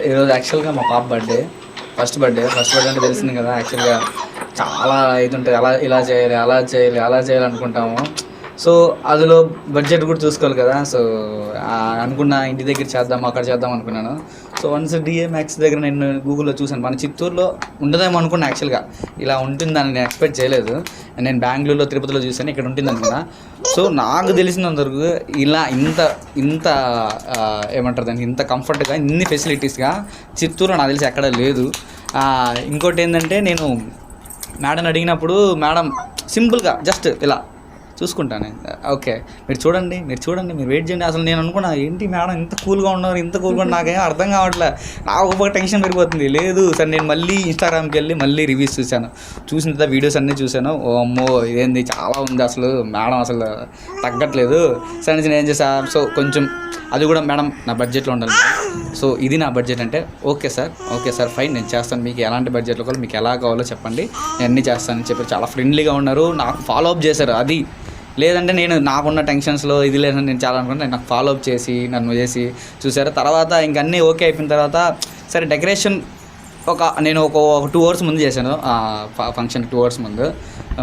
ఈరోజు యాక్చువల్గా మా పాప ఫస్ట్ బర్త్డే అంటే తెలిసింది కదా. యాక్చువల్గా చాలా ఇది ఉంటుంది, ఇలా చేయాలి అనుకుంటాము. సో అందులో బడ్జెట్ కూడా చూసుకోవాలి కదా. సో అనుకున్న ఇంటి దగ్గర చేద్దాం, అక్కడ చేద్దాం అనుకున్నాను. సో వన్స్ డిఏ మ్యాక్స్ దగ్గర నేను గూగుల్లో చూశాను, మన చిత్తూరులో ఉండదేమో అనుకున్నా. యాక్చువల్గా ఇలా ఉంటుందని నేను ఎక్స్పెక్ట్ చేయలేదు. నేను బెంగళూరులో, తిరుపతిలో చూశాను, ఇక్కడ ఉంటుంది అనుకున్నా. సో నాకు తెలిసినంతవరకు ఇలా ఇంత ఏమంటారు దానికి, ఇంత కంఫర్ట్గా, ఇన్ని ఫెసిలిటీస్గా చిత్తూరులో నాకు తెలిసి ఎక్కడ లేదు. ఇంకోటి ఏంటంటే, నేను మేడం అడిగినప్పుడు మేడం సింపుల్గా జస్ట్ ఇలా చూసుకుంటాను, ఓకే మీరు చూడండి మీరు వెయిట్ చేయండి. అసలు నేను అనుకున్నా ఏంటి మేడం ఇంత కూల్గా ఉన్నారు, నాకేం అర్థం కావట్లే. నాకు ఒక టెన్షన్ పెరిగిపోతుంది. లేదు సార్, నేను మళ్ళీ ఇన్స్టాగ్రామ్కి వెళ్ళి మళ్ళీ రివ్యూస్ చూసిన తర్వాత వీడియోస్ అన్నీ చూశాను. ఓ అమ్మో ఇదేంది చాలా ఉంది, అసలు మేడం అసలు తగ్గట్లేదు. సరే నేను ఏం చేశాను, సో కొంచెం అది కూడా మేడం నా బడ్జెట్లో ఉండాలి. సో ఇది నా బడ్జెట్ అంటే ఓకే సార్ ఫైన్, నేను చేస్తాను. మీకు ఎలాంటి బడ్జెట్లో కావాలో, మీకు ఎలా కావాలో చెప్పండి, నేను అన్నీ చేస్తానని చెప్పి చాలా ఫ్రెండ్లీగా ఉన్నారు. నాకు ఫాలో అప్ చేశారు. అది లేదంటే నేను నాకున్న టెన్షన్స్లో ఇది లేదని నేను చాలా అనుకుంటున్నాను. నాకు ఫాలో అప్ చేసి నన్ను చేసి చూసారు. తర్వాత ఇంకన్నీ ఓకే అయిపోయిన తర్వాత సరే డెకరేషన్ నేను ఒక 2 hours ముందు చేశాను. ఫంక్షన్ 2 hours ముందు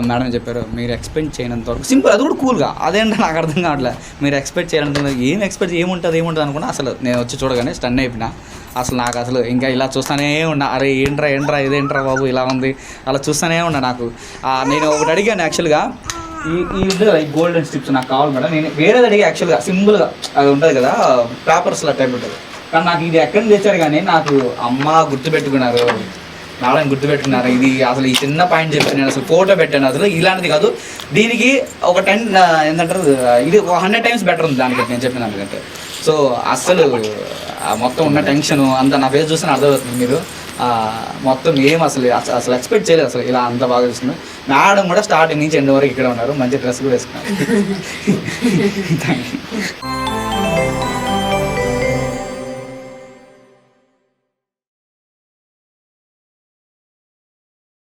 మేడం చెప్పారు, మీరు ఎక్స్పెక్ట్ చేయనంత వరకు సింపుల్, అది కూడా కూల్గా. అదేంటో నాకు అర్థం కావట్లేదు. మీరు ఎక్స్పెక్ట్ చేయాలంటే ఏముంటుంది అనుకున్నా. అసలు నేను వచ్చి చూడగానే స్టన్ అయిపోయినా. నాకు అసలు ఇంకా ఇలా చూస్తూనే ఉన్నా, అరే ఏంట్రా ఇదేంట్రా బాబు ఇలా ఉంది, అలా చూస్తూనే ఉన్నా. నాకు నేను ఒకటి అడిగాను యాక్చువల్గా, ఈ గోల్డెన్ స్ట్రిప్స్ నాకు కావాలి మేడం. నేను వేరేది అడిగి యాక్చువల్గా సింపుల్గా అది ఉంటుంది కదా, పేపర్స్లో టైప్ ఉంటుంది. కానీ నాకు ఇది ఎక్కడ తెచ్చారు, కానీ నాకు అమ్మ గుర్తుపెట్టుకున్నారు, మేడం గుర్తుపెట్టుకున్నారు. ఇది అసలు ఈ చిన్న పాయింట్ చెప్పాను, నేను అసలు ఫోటో పెట్టాను. అసలు ఇలాంటిది కాదు, దీనికి ఒక 10 ఏంటంటారు, ఇది 100 times బెటర్ ఉంది దానికి నేను చెప్పిన దానికంటే. సో అస్సలు మొత్తం ఉన్న టెన్షన్ అంతా నా ఫేస్ చూస్తే అర్థమవుతుంది. మీరు మొత్తం ఏం అసలు ఎక్స్పెక్ట్ చేయలేదు, అసలు ఇలా అంత బాగా చూస్తుంది. మేడం కూడా స్టార్టింగ్ నుంచి ఎండ్ వరకు ఇక్కడ ఉన్నారు, మంచి డ్రెస్ కూడా వేసుకున్నారు. Thank you.